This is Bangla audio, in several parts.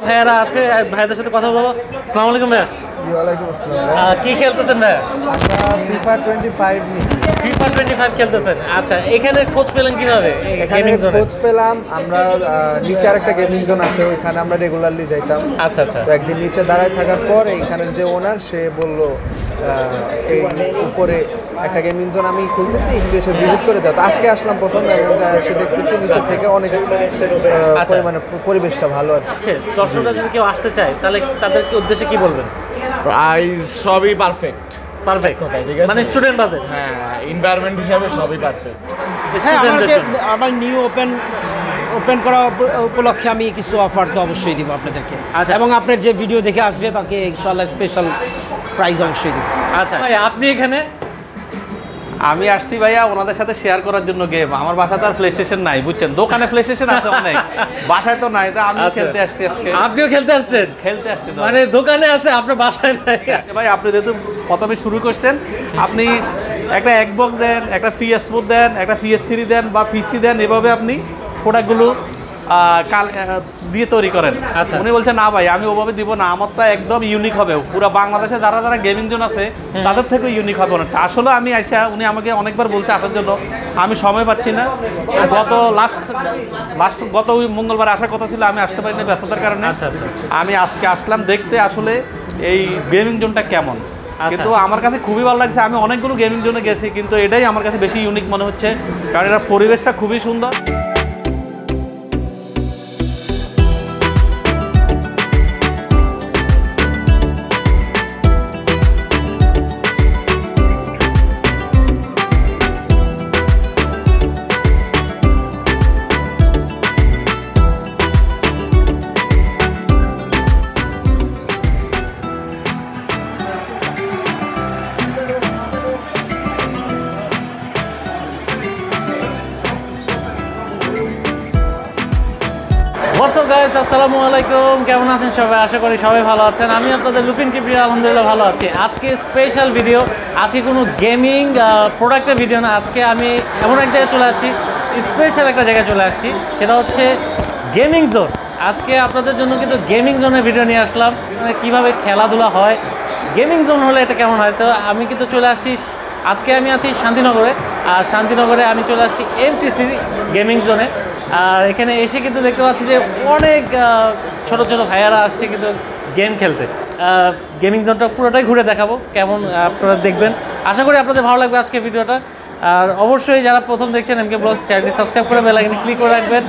ভাইয়ারা আছে ভাইদের সাথে কথা বলবো। আসসালামু আলাইকুম ভাইয়া। জি ওয়ালাইকুম আসসালাম। কি খেলতেছেন ভাইয়া? আমরা FIFA 25 নিচ্ছি। FIFA 25 খেলতেছেন। আচ্ছা, এখানে কোচ পেলেন কিভাবে? এখানে কোচ পেলাম আমরা, নিচে আরেকটা গেমিং জোন আছে, ওইখানে আমরা রেগুলারলি যাইতাম। আচ্ছা আচ্ছা। তো একদিন নিচে দাঁড়ায় থাকার পর এইখানের যে ওনার সে বলল এই উপরে একটা গেমিং জোন আমি খুলতেছি, একটু এসে ভিজিট করে দাও। তো আজকে আসলাম প্রথম, এবং সে দেখতেছি নিচে থেকে অনেক পরিমাণে পরিবেশটা ভালো আর আচ্ছা, দর্শকরা যদি কেউ আসতে চায় তাহলে তাদেরকে উদ্দেশ্যে কি বলবেন? প্রাইস সবই পারফেক্ট। পারফেক্ট, ঠিক আছে, মানে স্টুডেন্ট বাজেট। হ্যাঁ, এনভায়রনমেন্ট হিসাবে সবই পারফেক্ট। আমার নিউ ওপেন করা উপলক্ষে আমি কিছু অফার তো অবশ্যই দিব আপনাদেরকে। আচ্ছা, এবং আপনার যে ভিডিও দেখে আসবে তাকে ইনশাআল্লাহ স্পেশাল প্রাইজ অবশ্যই দিব। আচ্ছা ভাই, আপনি এখানে? আমি আসছি ভাইয়া ওনাদের সাথে শেয়ার করার জন্য গেম। আমার বাসায় তো আর প্লে স্টেশন নাই, বুঝছেন, দোকানে প্লে স্টেশন আছে অনেক, বাসায় তো নাই, তো আমি খেলতে আসছি আজকে। আপনিও খেলতে আসছেন? খেলতে আসছি মানে দোকানে আছে, আপনার বাসায় নাই? ভাই আপনি যেহেতু প্রথমে শুরু করছেন, আপনি একটা Xbox দেন, একটা PS4 দেন, একটা PS3 দেন বা PC দেন, এভাবে আপনি প্রোডাক্টগুলো দিয়ে তৈরি করেন। আচ্ছা, উনি বলছেন না ভাই আমি ওভাবে দিব না, আমারটা একদম ইউনিক হবে, পুরো বাংলাদেশে যারা যারা গেমিং জোন আছে তাদের থেকেও ইউনিক হবে অনেকটা। আসলে আমি আইসা উনি আমাকে অনেকবার বলছে আসার জন্য, আমি সময় পাচ্ছি না। গত মঙ্গলবার আসার কথা ছিল, আমি আসতে পারিনি ব্যস্ততার কারণে। আচ্ছা আচ্ছা, আমি আজকে আসলাম দেখতে আসলে এই গেমিং জোনটা কেমন। কিন্তু আমার কাছে খুবই ভালো লাগছে। আমি অনেকগুলো গেমিং জোনে গেছি, কিন্তু এটাই আমার কাছে বেশি ইউনিক মনে হচ্ছে, কারণ এটা পরিবেশটা খুবই সুন্দর। হোয়াটসঅ্যাপ গাইস, আসসালামু আলাইকুম। কেমন আছেন সবাই? আশা করি সবাই ভালো আছেন। আমি আপনাদের লুপিন কিপ্রিয়া, আলহামদুলিল্লাহ ভালো আছি। আজকে স্পেশাল ভিডিও, আজকে কোনো গেমিং প্রোডাক্টের ভিডিও না, আজকে আমি এমন এক জায়গায় চলে আসছি, স্পেশাল একটা জায়গায় চলে আসছি, সেটা হচ্ছে গেমিং জোন। আজকে আপনাদের জন্য কিন্তু গেমিং জোনের ভিডিও নিয়ে আসলাম, মানে কীভাবে খেলাধুলা হয়, গেমিং জোন হলে এটা কেমন হয়। তো আমি কিন্তু চলে আসছি, আজকে আমি আছি শান্তিনগরে, আর শান্তিনগরে আমি চলে আসছি MTC গেমিং জোনে। আর এখানে এসে কিন্তু দেখতে পাচ্ছি যে অনেক ছোট ছোট ভাইয়ারা আসছে কিন্তু গেম খেলতে। গেমিং জোনটা পুরোটাই ঘুরে দেখাবো, কেমন আপনারা দেখবেন। আশা করি আপনাদের ভালো লাগবে আজকে ভিডিওটা। আর অবশ্যই যারা প্রথম দেখছেন MK ব্লগস চ্যানেলটি সাবস্ক্রাইব করে বেল আইকনে ক্লিক করে রাখবেন।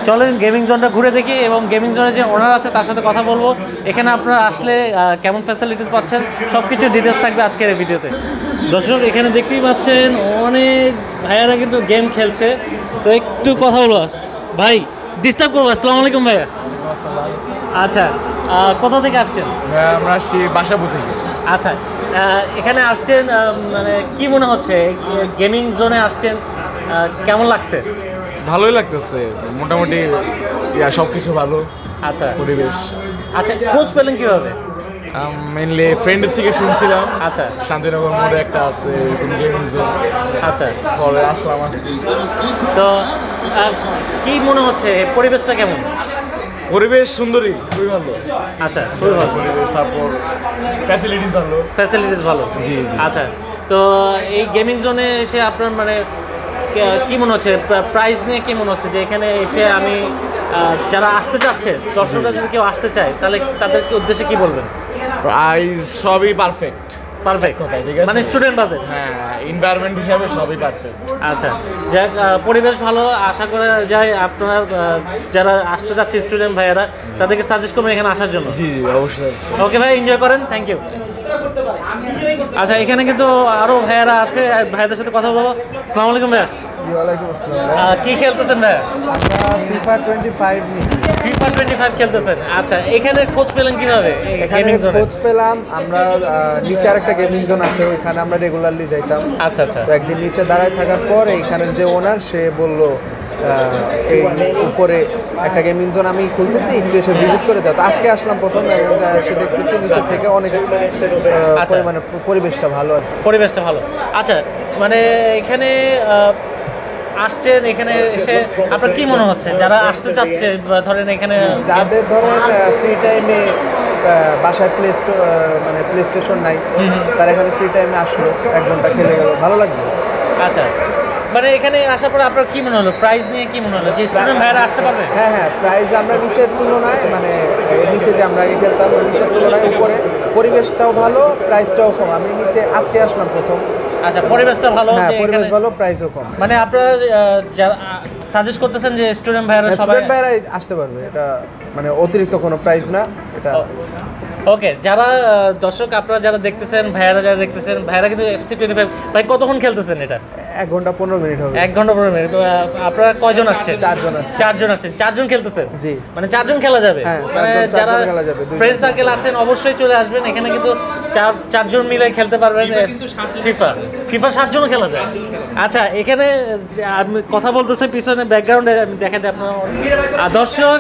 চলেন গেমিং জোনটা ঘুরে দেখি, এবং গেমিং জোনের যে ওনার আছে তার সাথে কথা বলবো। এখানে আপনারা আসলে কেমন ফ্যাসিলিটিস পাচ্ছেন সব কিছু ডিটেলস থাকবে আজকের এই ভিডিওতে। দর্শক, এখানে দেখতেই পাচ্ছেন অনেক ভাইয়ারা কিন্তু গেম খেলছে, তো একটু কথা বলবো। ভাই ডিস্টার্ব করবো? আসসালামু আলাইকুম ভাইয়া। আচ্ছা, কোথা থেকে আসছেন? আমরা আসছি বাসাবো থেকে। আচ্ছা, এখানে আসছেন, মানে কি মনে হচ্ছে গেমিং জোনে আসছেন, কেমন লাগছে? ভালোই লাগতেছে, মোটামুটি সব কিছু ভালো। আচ্ছা পরিবেশ। আচ্ছা, খোঁজ পেলেন কীভাবে? মেইনলি ফ্রেন্ডের থেকে শুনছিলাম। আচ্ছা, শান্তিনগর মোড়ে একটা আছে গেমিং জোন। আচ্ছা, পরে আসলাম আজকে। তো কি মনে হচ্ছে পরিবেশটা কেমন? পরিবেশ সুন্দরী, খুবই ভালো। আচ্ছা, খুবই ভালো পরিবেশ, তারপর ফ্যাসিলিটিস ভালো। ফ্যাসিলিটিস ভালো, জি জি। আচ্ছা, তো এই গেমিং জোনে এসে আপনার মানে কি মনে হচ্ছে, প্রাইস নিয়ে কি মনে হচ্ছে যে এখানে এসে আমি যারা আসতে চাচ্ছে, দর্শকরা যদি কেউ আসতে চায় তাহলে তাদেরকে উদ্দেশ্যে কি বলবেন? প্রাইস সবই পারফেক্ট। পারফেক্ট, ঠিক আছে, মানে স্টুডেন্ট বাজেট। হ্যাঁ, এনভায়রনমেন্ট হিসাবে সবই পারফেক্ট। আচ্ছা, যাক, পরিবেশ ভালো, আশা করা যায় আপনারা যারা আসতে যাচ্ছে স্টুডেন্ট ভাইয়ারা তাদেরকে সাজেস্ট করবেন এখানে আসার জন্য। জি জি, অবশ্যই। ওকে ভাই, এনজয় করেন, থ্যাংক ইউ। আচ্ছা, এখানে কিন্তু আরও ভাইয়ারা আছে, ভাইয়াদের সাথে কথা বলবো। আসসালামু আলাইকুম ভাইয়া। জি ওয়ালাইকুম আসসালাম। কি খেলতেছেন ভাইয়া? আমরা FIFA 25 নিচ্ছি। FIFA 25 খেলতেছেন। আচ্ছা, এখানে কোচ পেলেন কিভাবে? এখানে কোচ পেলাম আমরা, নিচে আরেকটা গেমিং জোন আছে, ওইখানে আমরা রেগুলারলি যাইতাম। আচ্ছা আচ্ছা। তো একদিন নিচে দাঁড়ায় থাকার পর এইখানের যে ওনার সে বলল এই উপরে একটা গেমিং জোন আমি খুলতেছি, একটু এসে ভিজিট করে দাও। তো আজকে আসলাম প্রথম, এবং সে দেখতেছি নিচে থেকে অনেক পরিমাণে পরিবেশটা ভালো আর পরিবেশটা ভালো। আচ্ছা, মানে এখানে আসছেন এখানে এসে আপনার কি মনে হচ্ছে যারা আসতে চাচ্ছে বা ধরেন এখানে যাদের ধরেন ফ্রি টাইমে বাসায় মানে প্লে স্টেশন নাই, তারা এখানে ফ্রি টাইমে আসলো, 1 ঘন্টা খেলে গেল, ভালো লাগবে। আচ্ছা, মানে এখানে আসার পর আপনার কি মনে হলো, প্রাইস নিয়ে কি মনে হলো যে স্টুডেন্ট ভাইরা আসতে পারবে? হ্যাঁ হ্যাঁ, প্রাইস আমরা নিচের তুলনায় মানে নিচে যে আমরা আগে খেলতাম ওই নিচের তুলনায় উপরে পরিবেশটাও ভালো, প্রাইসটাও কম। আমি নিচে আজকে আসলাম প্রথম। আচ্ছা, পরিবেশটা ভালো, হ্যাঁ যে পরিবেশ এখানে ভালো, প্রাইসও কম। মানে আপনারা যারা সাজেস্ট করতেছেন যে স্টুডেন্ট ভাইরা সবাই স্টুডেন্ট ভাইরা আসতে পারবে, এটা মানে অতিরিক্ত কোনো প্রাইস না এটা। ওকে, যারা দর্শক আপনারা যারা দেখতেছেন, ভাইয়ারা যারা দেখতেছেন, ভাইয়ারা কিন্তু FC25 ভাই কতক্ষণ খেলতেছেন এটা? 1 ঘন্টা 15 মিনিট হবে। 1 ঘন্টা 15 মিনিট। আপনারা কয়জন আসছেন? 4 জন আসছে। 4 জন আসছেন, 4 জন খেলতেছেন? জি। মানে 4 জন খেলা যাবে? হ্যাঁ, মানে 4 জন খেলা যাবে। ফ্রেন্ড সার্কেল আছেন অবশ্যই চলে আসবেন এখানে, কিন্তু 4 জন মিলে খেলতে পারবেন ফিফা 7 জনও খেলা যায়। আচ্ছা, এখানে আমি কথা বলতেছি পিছনে ব্যাকগ্রাউন্ডে আমি দেখাতে আপনার দর্শক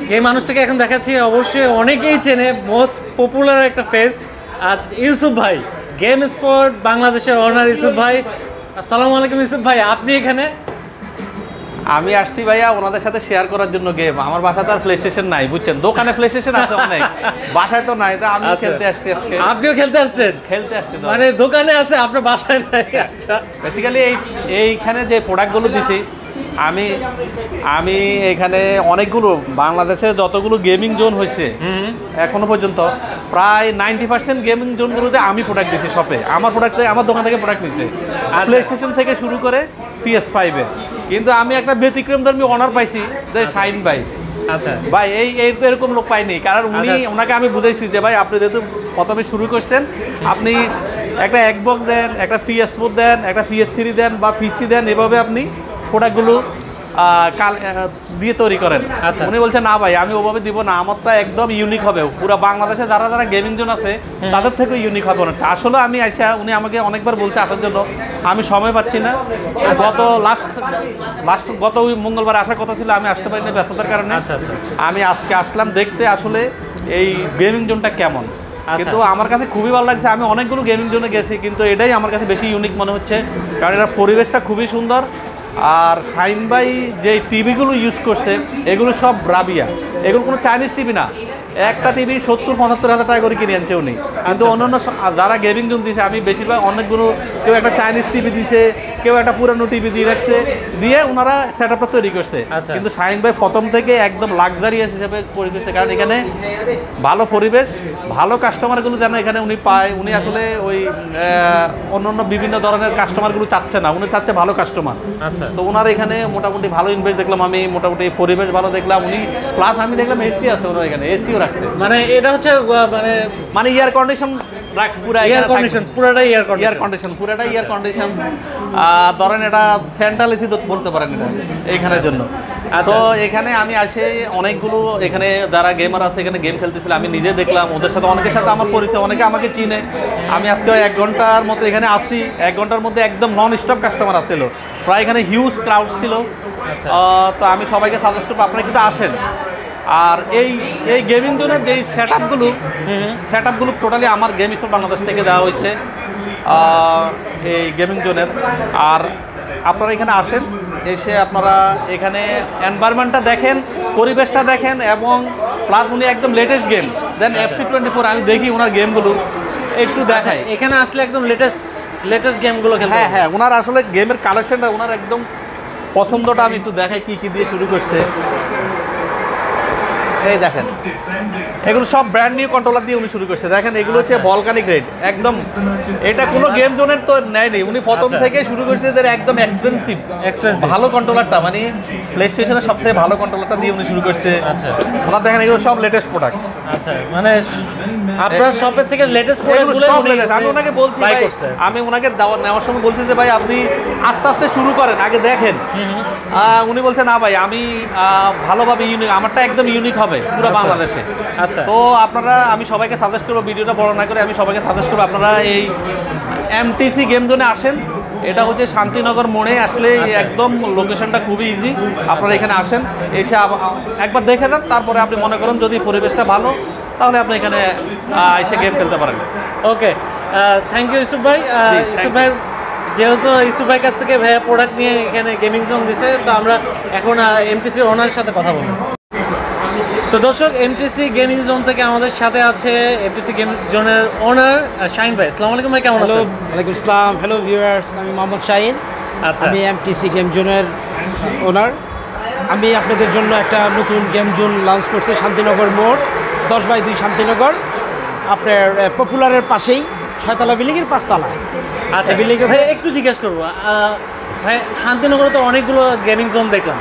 যে মানুষটাকে এখন দেখাচ্ছি অবশ্যই অনেকেই চেনে, বহুত পপুলার একটা ফেস, আর ইউসুফ ভাই, গেম স্পোর্ট বাংলাদেশের অনার ইউসুফ ভাই। আসসালামু আলাইকুম ইউসুফ ভাই, আপনি এখানে? আমি আসছি ভাইয়া ওনাদের সাথে শেয়ার করার জন্য গেম। আমার বাসায় তো আর প্লে স্টেশন নাই, বুঝছেন, দোকানে প্লে স্টেশন আছে অনেক, বাসায় তো নাই, তো আমি খেলতে আসছি আজকে। আপনিও খেলতে আসছেন? খেলতে আসছি তো, মানে দোকানে আছে, আপনার বাসায় নাই? আচ্ছা, বেসিক্যালি এইখানে যে প্রোডাক্টগুলো দিছি আমি এখানে অনেকগুলো বাংলাদেশে যতগুলো গেমিং জোন হয়েছে এখনো পর্যন্ত প্রায় 90% গেমিং জোনগুলোতে আমি প্রোডাক্ট দিচ্ছি শপে। আমার প্রোডাক্ট আমার দোকান থেকে প্রোডাক্ট নিচ্ছে, প্লে স্টেশন থেকে শুরু করে PS5-এ। কিন্তু আমি একটা ব্যতিক্রমধর্মী অনার পাইছি যে শাইন ভাই। আচ্ছা ভাই এরকম লোক পাইনি, কারণ ওনাকে আমি বুঝাইছি যে ভাই আপনি যেহেতু প্রথমে শুরু করছেন, আপনি একটা Xbox দেন, একটা PS4 দেন, একটা PS3 দেন বা PC দেন, এভাবে আপনি প্রোডাক্টগুলো দিয়ে তৈরি করেন। আচ্ছা, উনি বলছেন না ভাই আমি ওভাবে দিব না, আমারটা একদম ইউনিক হবে, পুরো বাংলাদেশে যারা যারা গেমিং জোন আছে তাদের থেকেও ইউনিক হবে অনেকটা। আসলে আমি আইসা উনি আমাকে অনেকবার বলছে আসার জন্য, আমি সময় পাচ্ছি না। গত মঙ্গলবার আসার কথা ছিল, আমি আসতে পারিনি ব্যস্ততার কারণে। আমি আজকে আসলাম দেখতে আসলে এই গেমিং জোনটা কেমন। কিন্তু আমার কাছে খুবই ভালো লাগছে। আমি অনেকগুলো গেমিং জোনে গেছি, কিন্তু এটাই আমার কাছে বেশি ইউনিক মনে হচ্ছে, কারণ এটা পরিবেশটা খুবই সুন্দর। আর শাইন ভাই যে টিভিগুলো ইউজ করছে এগুলো সব ব্রাভিয়া, এগুলো কোনো চাইনিজ টিভি না। একটা টিভি 70-75 হাজার টাকা করে কিনে আনছে উনি। কিন্তু অন্যান্য যারা গেমিং জোন দিয়েছে আমি বেশিরভাগ অনেকগুলো, কেউ একটা চাইনিজ টিভি দিছে, কেউ একটা পুরানো টিভি দিয়ে রাখছে, দিয়ে ওনারা সেট আপটা তৈরি করছে। কিন্তু শাইন ভাই প্রথম থেকে একদম লাক্সারিয়াস হিসেবে করে দিচ্ছে, কারণ এখানে ভালো পরিবেশ, ভালো কাস্টমারগুলো যেন এখানে উনি পায়। উনি আসলে ওই অন্যান্য বিভিন্ন ধরনের কাস্টমারগুলো চাচ্ছে না, উনি চাচ্ছে ভালো কাস্টমার। তো ওনার এখানে মোটামুটি ভালো ইনভেস্ট দেখলাম আমি, মোটামুটি পরিবেশ ভালো দেখলাম উনি, প্লাস আমি দেখলাম এসি আছে ওনার এখানে, এসিও রাখছে। মানে এটা হচ্ছে মানে ইয়ার কন্ডিশন রাখছে, পুরো ইয়ার কন্ডিশন, পুরোটাই ইয়ার কন্ডিশন, পুরোটাই ইয়ার কন্ডিশন। ধরেন এটা সেন্ট্রাল এসি বলতে পারেন এটা এইখানের জন্য। তো এখানে আমি আসে অনেকগুলো এখানে যারা গেমার আছে এখানে গেম খেলতেছিল, আমি নিজে দেখলাম, ওদের সাথে অনেকের সাথে আমার পরিচয়, অনেকে আমাকে চিনে। আমি আজকে 1 ঘন্টার মতো এখানে আসি, 1 ঘন্টার মধ্যে একদম নন স্টপ কাস্টমার আসছিল, প্রায় এখানে হিউজ ক্রাউড ছিল। তো আমি সবাইকে সাজেস্ট করবো আপনারা একটু আসেন। আর এই গেমিং জোনের যেই সেট আপগুলো টোটালি আমার গেম স্পোর্ট বাংলাদেশ থেকে দেওয়া হয়েছে এই গেমিং জোনের। আর আপনারা এখানে আসেন, এসে আপনারা এখানে এনভায়রনমেন্টটা দেখেন, পরিবেশটা দেখেন, এবং প্লাস উনি একদম লেটেস্ট গেম দেন FC24। আমি দেখি ওনার গেমগুলো একটু দেখাই। এখানে আসলে একদম লেটেস্ট গেমগুলো খেলতে। হ্যাঁ, ওনার আসলে গেমের কালেকশনটা ওনার একদম পছন্দটা আমি একটু দেখাই কি দিয়ে শুরু করছে। এই দেখেন এগুলো সব ব্র্যান্ড নিউ কন্ট্রোলার দিয়ে উনি শুরু করছে। দেখেন এগুলো হচ্ছে ভলকানিক রেড, একদম এটা কোনো গেম জোনের তো নেয়নি, উনি প্রথম থেকে শুরু করছে যে একদম এক্সপেন্সিভ ভালো কন্ট্রোলারটা, মানে প্লে স্টেশনের সবথেকে ভালো কন্ট্রোলারটা দিয়ে উনি শুরু করছে। ওনার দেখেন এগুলো সব লেটেস্ট প্রোডাক্ট। আচ্ছা, মানে আপনার শপের থেকে লেটেস্ট প্রোডাক্টগুলো সব লেটেস্ট। আমি ওনাকে বলছি, আমি ওনাকে নেওয়ার সময় বলছি যে ভাই আপনি আস্তে আস্তে শুরু করেন, আগে দেখেন। উনি বলছে না ভাই আমি ভালোভাবে ইউনিক, আমারটা একদম ইউনিক হবে পুরো বাংলাদেশে। আচ্ছা, তো আপনারা, আমি সবাইকে সাজেস্ট করবো, ভিডিওটা বড় না করে আমি সবাইকে সাজেস্ট করবো আপনারা এই MTC গেম জোনে আসেন। এটা হচ্ছে শান্তিনগর মোড়ে আসলে একদম লোকেশনটা খুবই ইজি। আপনারা এখানে আসেন, এসে একবার দেখে যান, তারপরে আপনি মনে করেন যদি পরিবেশটা ভালো তাহলে আপনি এখানে এসে গেম খেলতে পারেন। ওকে, থ্যাংক ইউ ইউসুফ ভাই। ইউসুফ ভাই যেহেতু ইসু ভাইয়ের কাছ থেকে ভাইয়া প্রোডাক্ট নিয়ে এখানে গেমিং জোন দিছে, তো আমরা এখন এমটিসির ওনারের সাথে কথা বলবো। তো দর্শক, এমটিসি গেমিং জোন থেকে আমাদের সাথে আছে এমটিসি গেম জোনের ওনার শাহিন ভাই। আসসালামু আলাইকুম ভাই, কেমন হ্যালো, আছেন? ওয়ালাইকুম আসসালাম। হ্যালো ভিউয়ার্স, আমি মোহাম্মদ শাহিন। আচ্ছা, আমি এমটিসি গেম জোনের ওনার। আমি আপনাদের জন্য একটা নতুন গেম জোন লঞ্চ করছি শান্তিনগর মোড় 10/2 শান্তিনগর, আপনার পপুলারের পাশেই 6তলা বিল্ডিংয়ের 5তলায়। আচ্ছা বিল্ডিং ভাই একটু জিজ্ঞেস করবো, ভাই শান্তিনগরে তো অনেকগুলো গেমিং জোন দেখলাম,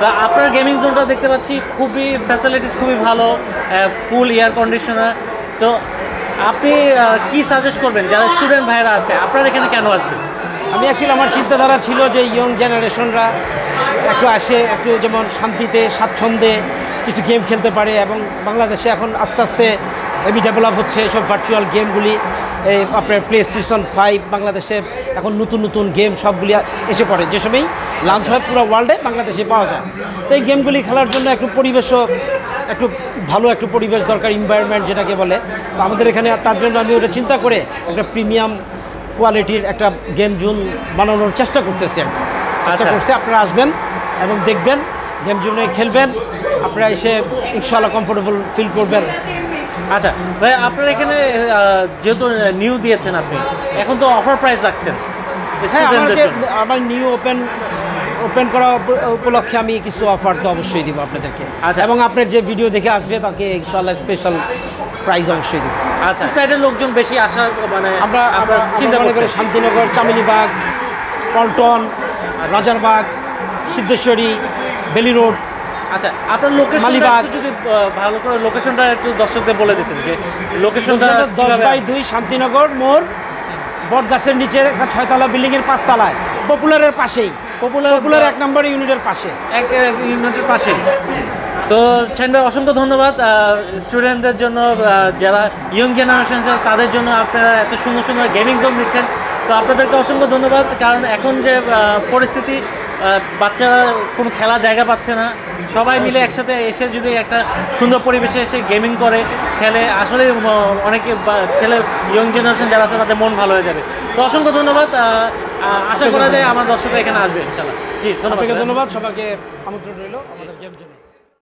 তা আপনার গেমিং জোনটা দেখতে পাচ্ছি খুবই ফ্যাসিলিটিস খুবই ভালো, ফুল এয়ার কন্ডিশনার। তো আপনি কি সাজেস্ট করবেন যারা স্টুডেন্ট ভাইরা আছে, আপনার এখানে কেন আসবেন? আমি অ্যাকচুয়ালি আমার চিন্তাধারা ছিল যে ইয়ং জেনারেশনরা একটু আসে, একটু যেমন শান্তিতে স্বাচ্ছন্দ্যে কিছু গেম খেলতে পারে, এবং বাংলাদেশে এখন আস্তে আস্তে হেভি ডেভেলপ হচ্ছে এইসব ভার্চুয়াল গেমগুলি। এই আপনার PlayStation 5 বাংলাদেশে এখন নতুন নতুন গেম সবগুলি এসে পড়ে, যে সময় লঞ্চ হয় পুরো ওয়ার্ল্ডে বাংলাদেশে পাওয়া যায়। তো এই গেমগুলি খেলার জন্য একটু পরিবেশও একটু ভালো একটা পরিবেশ দরকার, এনভায়রনমেন্ট যেটাকে বলে। তো আমাদের এখানে তার জন্য আমি ওটা চিন্তা করে একটা প্রিমিয়াম কোয়ালিটির একটা গেম জোন বানানোর চেষ্টা করতেছি আর কি। চেষ্টা করছি, আপনারা আসবেন এবং দেখবেন, গেম জোনে খেলবেন, আপনারা এসে ইনশাআল্লাহ কমফোর্টেবল ফিল করবেন। আচ্ছা ভাই, আপনার এখানে যেহেতু নিউ দিয়েছেন, আপনি এখন তো অফার প্রাইস রাখছেন হ্যাঁ, স্টুডেন্টদের আমাকে জন্য। আমার নিউ ওপেন করা উপলক্ষে আমি কিছু অফার তো অবশ্যই দিব আপনাদেরকে। আচ্ছা। এবং আপনার যে ভিডিও দেখে আসবে তাকে ইনশাআল্লাহ স্পেশাল প্রাইজ অবশ্যই দিব। আচ্ছা, সাইডের লোকজন বেশি আসার মানে আমরা চিন্তা মনে করি করছি শান্তিনগর, চামেলিবাগ, পল্টন, রাজারবাগ, সিদ্ধেশ্বরী, বেলি রোড। আচ্ছা, আপনার লোকেশনটা মালিবাগ। একটু যদি ভালো করে লোকেশনটা একটু দর্শকদের বলে দিতেন, যে লোকেশনটা 10/2 শান্তিনগর মোড়, বট গাছের নিচে একটা 6তলা বিল্ডিংয়ের 5তলায়, পপুলারের পাশেই। পপুলার 1 নম্বর ইউনিটের পাশে। এক ইউনিটের পাশেই। তো শাহিন ভাই, অসংখ্য ধন্যবাদ। স্টুডেন্টদের জন্য, যারা ইয়ং জেনারেশন তাদের জন্য আপনারা এত সুন্দর সুন্দর গেমিং জোন দিচ্ছেন, তো আপনাদেরকে অসংখ্য ধন্যবাদ। কারণ এখন যে পরিস্থিতি, বাচ্চারা কোনো খেলা জায়গা পাচ্ছে না, সবাই মিলে একসাথে এসে যদি একটা সুন্দর পরিবেশে এসে গেমিং করে খেলে, আসলে অনেকে ছেলে ইয়ং জেনারেশন যারা আছে তাদের মন ভালো হয়ে যাবে। তো অসংখ্য ধন্যবাদ। আশা করা যায় আমার দর্শকরা এখানে আসবে ইনশাআল্লাহ। জি ধন্যবাদ। ধন্যবাদ, সবাইকে আমন্ত্রণ রইল আমাদের গেম জোনে।